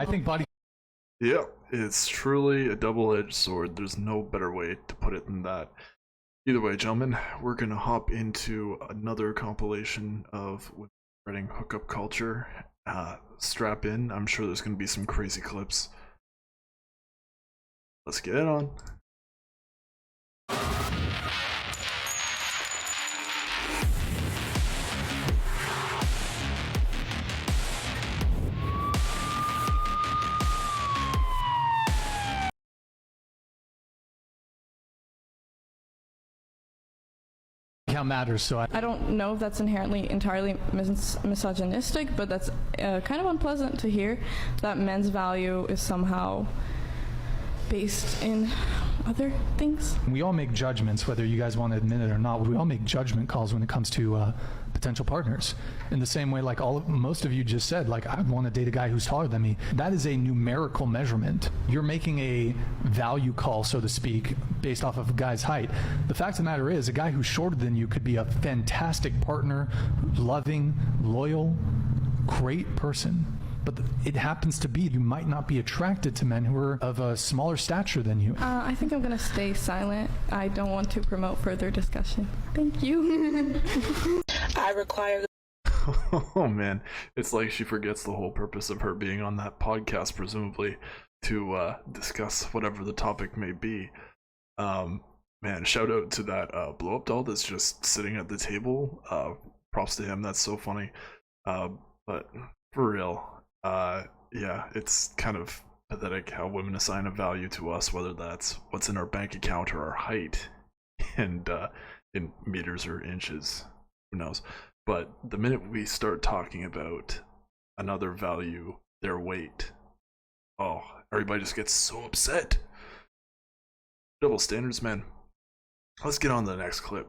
think body. Yeah, it's truly a double-edged sword. There's no better way to put it than that. Either way, gentlemen, we're gonna hop into another compilation of spreading hookup culture. Strap in. I'm sure there's gonna be some crazy clips. Let's get it on. Matters, so I don't know if that's inherently entirely misogynistic, but that's kind of unpleasant to hear, that men's value is somehow based in other things. We all make judgments, whether you guys want to admit it or not. We all make judgment calls when it comes to potential partners. In the same way, like most of you just said, like, I want to date a guy who's taller than me. That is a numerical measurement. You're making a value call, so to speak, based off of a guy's height. The fact of the matter is, a guy who's shorter than you could be a fantastic partner, loving, loyal, great person. But it happens to be you might not be attracted to men who are of a smaller stature than you. I think I'm going to stay silent. I don't want to promote further discussion. Thank you. I require... Oh man, it's like she forgets the whole purpose of her being on that podcast, presumably, to discuss whatever the topic may be. Man, shout out to that blow-up doll that's just sitting at the table. Props to him, that's so funny. But for real, yeah, it's kind of pathetic how women assign a value to us, whether that's what's in our bank account or our height, and in meters or inches, who knows. But the minute we start talking about another value, their weight, oh, everybody just gets so upset. Double standards, man. Let's get on to the next clip.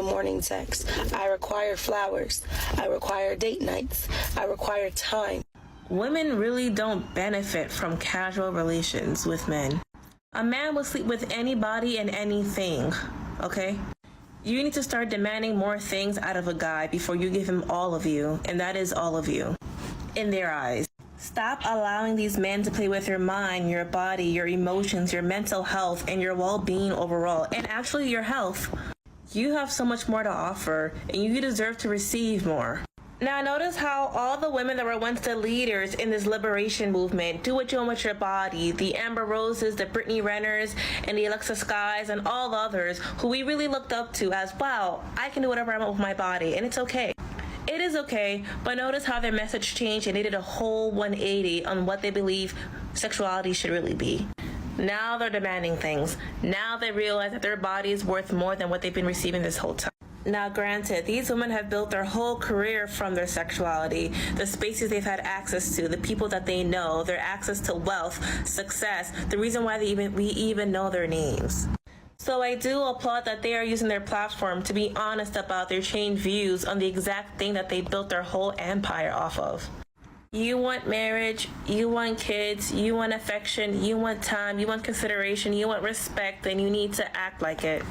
Morning sex. I require flowers. I require date nights. I require time. Women really don't benefit from casual relations with men. A man will sleep with anybody and anything, okay? You need to start demanding more things out of a guy before you give him all of you, and that is all of you, in their eyes. Stop allowing these men to play with your mind, your body, your emotions, your mental health, and your well-being overall, and actually your health. You have so much more to offer, and you deserve to receive more. Now notice how all the women that were once the leaders in this liberation movement, do what you want with your body, the Amber Roses, the Brittany Renners, and the Alexa Skies, and all the others who we really looked up to as, wow, I can do whatever I want with my body, and it's okay. It is okay, but notice how their message changed and they did a whole 180 on what they believe sexuality should really be. Now they're demanding things. Now they realize that their body is worth more than what they've been receiving this whole time. Now granted, these women have built their whole career from their sexuality, the spaces they've had access to, the people that they know, their access to wealth, success, the reason why we even know their names. So I do applaud that they are using their platform to be honest about their changed views on the exact thing that they built their whole empire off of. You want marriage, you want kids, you want affection, you want time, you want consideration, you want respect, then you need to act like it.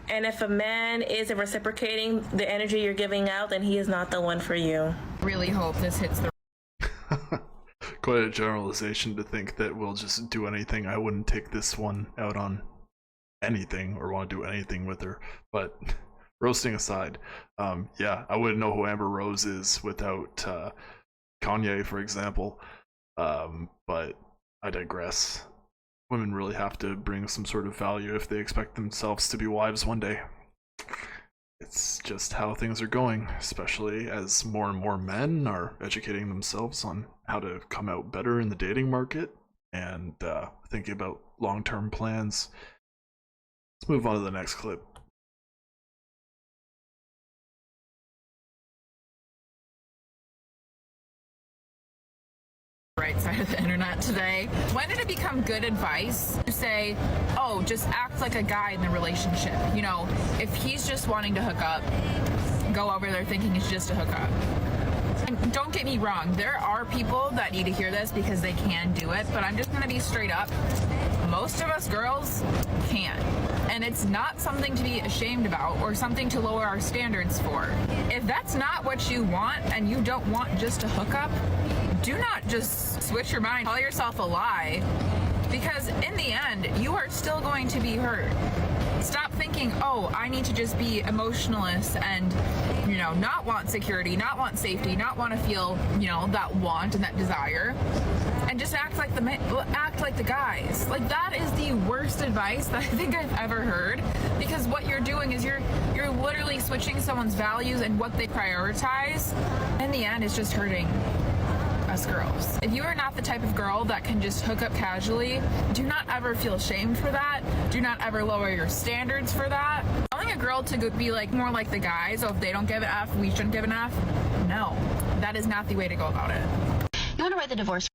And if a man isn't reciprocating the energy you're giving out, then he is not the one for you. Really hope this hits the... Quite a generalization to think that we'll just do anything. I wouldn't take this one out on anything or want to do anything with her. But roasting aside, yeah, I wouldn't know who Amber Rose is without Kanye, for example, but I digress. Women really have to bring some sort of value if they expect themselves to be wives one day. It's just how things are going, especially as more and more men are educating themselves on how to come out better in the dating market and thinking about long-term plans. Let's move on to the next clip. right side of the internet today. When did it become good advice to say, oh, just act like a guy in the relationship? You know, if he's just wanting to hook up, go over there thinking it's just a hookup. And don't get me wrong, there are people that need to hear this because they can do it, but I'm just going to be straight up. most of us girls can't. And it's not something to be ashamed about or something to lower our standards for. If that's not what you want and you don't want just to hook up, do not just switch your mind, tell yourself a lie, because in the end, you are still going to be hurt. Stop thinking, oh, I need to just be emotionless and, not want security, not want safety, not want to feel, that want and that desire, and just act like the guys. Like, that is the worst advice that I think I've ever heard, because what you're doing is you're literally switching someone's values and what they prioritize. In the end, it's just hurting us girls. If you are not the type of girl that can just hook up casually, do not ever feel shamed for that. Do not ever lower your standards for that. Telling a girl to be more like the guys, so if they don't give an F, we shouldn't give an F. No, that is not the way to go about it. You want to write the divorce?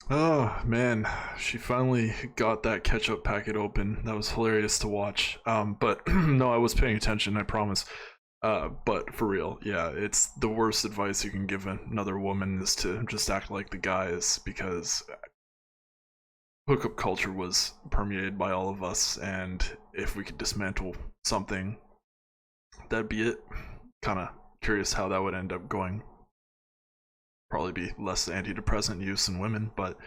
Oh man, she finally got that ketchup packet open. That was hilarious to watch. But no, I was paying attention, I promise. But for real, yeah, it's the worst advice you can give another woman is to just act like the guys, because hookup culture was permeated by all of us, and if we could dismantle something, that'd be it. Kind of curious how that would end up going. Probably be less antidepressant use in women, but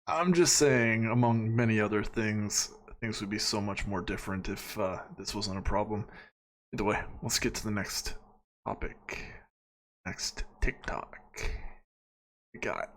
I'm just saying, among many other things would be so much more different if this wasn't a problem. Either way, let's get to the next topic. Next TikTok. We got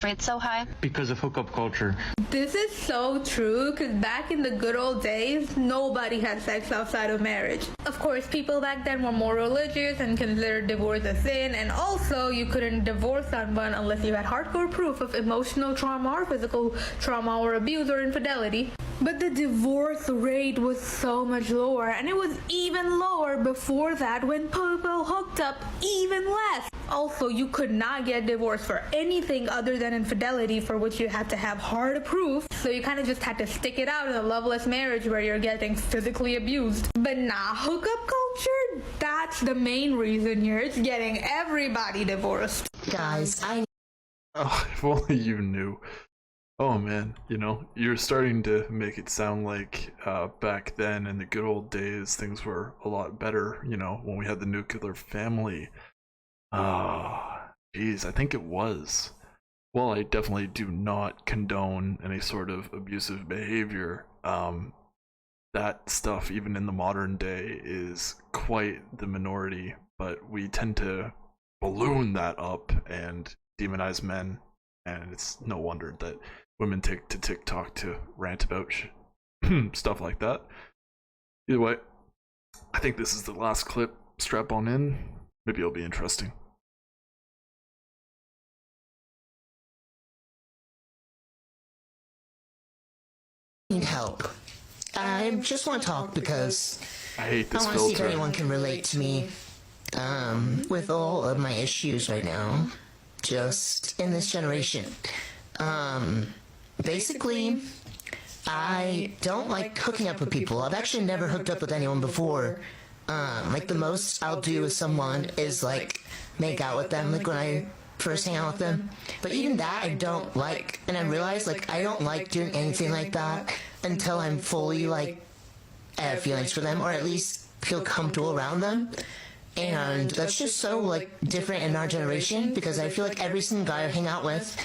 Rate so high? Because of hookup culture. This is so true, because back in the good old days, nobody had sex outside of marriage. Of course, people back then were more religious and considered divorce a sin, and also you couldn't divorce someone unless you had hardcore proof of emotional trauma or physical trauma or abuse or infidelity. But the divorce rate was so much lower, and it was even lower before that when people hooked up even less. Also, you could not get divorced for anything other than infidelity, for which you had to have hard proof, so you kind of just had to stick it out in a loveless marriage where you're getting physically abused. But nah, hookup culture, that's the main reason here. It's getting everybody divorced. Guys, oh, if only you knew. Oh man, you're starting to make it sound like back then in the good old days things were a lot better, when we had the nuclear family. Geez, I think it was. Well, I definitely do not condone any sort of abusive behavior. That stuff, even in the modern day, is quite the minority, but we tend to balloon that up and demonize men, and it's no wonder that women take to TikTok to rant about stuff like that. Either way, I think this is the last clip. Strap on in. Maybe it'll be interesting. Need help. I just want to talk because I hate this I want to see if filter. anyone can relate to me with all of my issues right now, just in this generation. Basically, I don't like hooking up with people. I've actually never hooked up with anyone before. Like, the most I'll do with someone is, like, make out with them, like, when I first hang out with them. But even that I don't like, and I realize, like, I don't like doing anything like that until I'm fully, like, I have feelings for them, or at least feel comfortable around them. And that's just so, like, different in our generation, because I feel like every single guy I hang out with,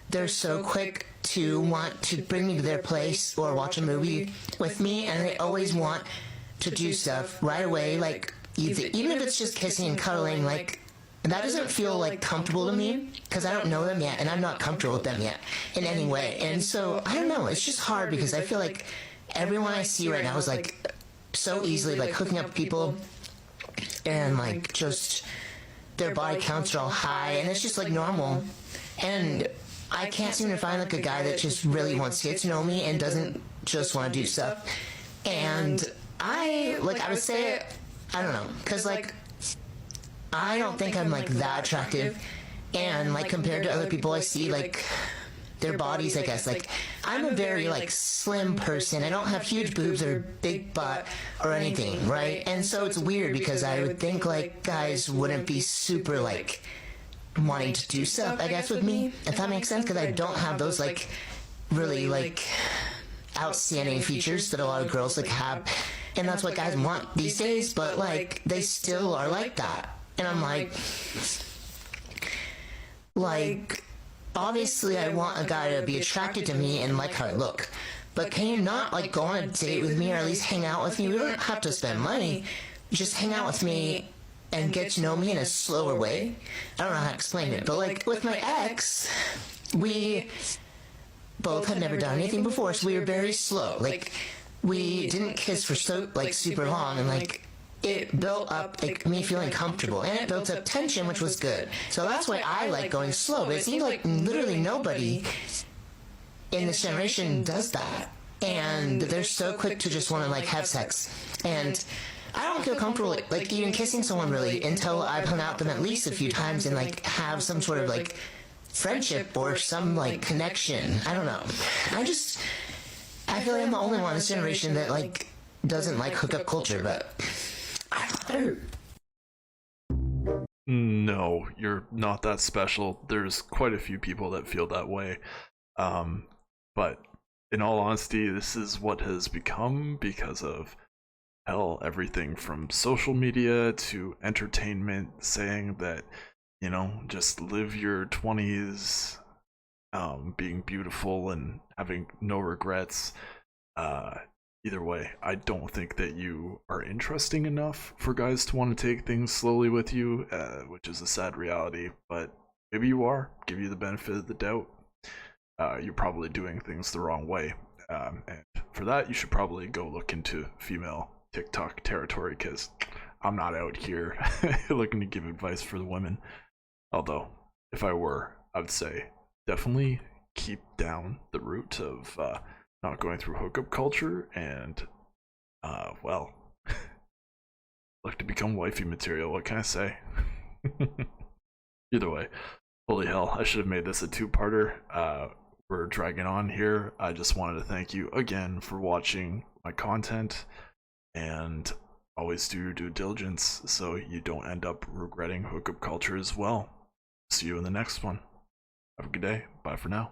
they're so quick to want to bring me to their place or watch a movie with me, and they always want to do stuff right away, like, even if it's just kissing and cuddling, like, that doesn't feel, like, comfortable to me, because I don't know them yet, and I'm not comfortable with them yet in any way. And so, I don't know, it's just hard, because I feel like everyone I see right now is, like, so easily, like, hooking up with people, and, like, just their body counts are all high, and it's just, like, normal. And I can't seem to find, like, a guy that just really wants to get to know me and doesn't just want to do stuff. And I would say, I don't know, because, like, I don't think I'm, like, that attractive, and, like, compared to other people I see, like, their bodies, I guess, like, I'm a very, like, slim person. I don't have huge boobs or big butt or anything, right? And so it's weird, because I would think, like, guys wouldn't be super, like, wanting to do stuff, I guess, with me, if that makes sense, because I don't have those, like, really, like, outstanding features that a lot of girls, like, have, and that's what guys want these days, but, like, they still are like that, and I'm like, obviously I want a guy to be attracted to me and like how I look, but can you not, like, go on a date with me or at least hang out with me? We don't have to spend money, just hang out with me and get to know me in a slower way. I don't know how to explain it, but, like, with my ex, we both had never done anything before, so we were very slow. Like, we didn't kiss for super long, and, like, it built up, like, me feeling comfortable, and it built up tension, which was good. So that's why I like going slow, but it seems like literally nobody in this generation does that. And they're so quick to just want to, like, have sex. And I don't feel comfortable, like, even kissing someone, really, until I've hung out with them at least a few times and, like, have some sort of, like, friendship or some, like, connection. I don't know. I feel like I'm the only one in this generation that, like, doesn't like hookup culture, but I don't know. No, you're not that special. There's quite a few people that feel that way. But in all honesty, this is what has become because of, hell, everything from social media to entertainment saying that, you know, just live your 20s being beautiful and having no regrets. Either way, I don't think that you are interesting enough for guys to want to take things slowly with you, which is a sad reality, but maybe you are. Give you the benefit of the doubt. You're probably doing things the wrong way. And for that, you should probably go look into female TikTok territory, because I'm not out here looking to give advice for the women. Although, if I were, I would say definitely keep down the route of not going through hookup culture and, well, look to become wifey material. What can I say? Either way, holy hell, I should have made this a two-parter. We're dragging on here. I just wanted to thank you again for watching my content, and always do your due diligence so you don't end up regretting hookup culture as well. See you in the next one. Have a good day. Bye for now.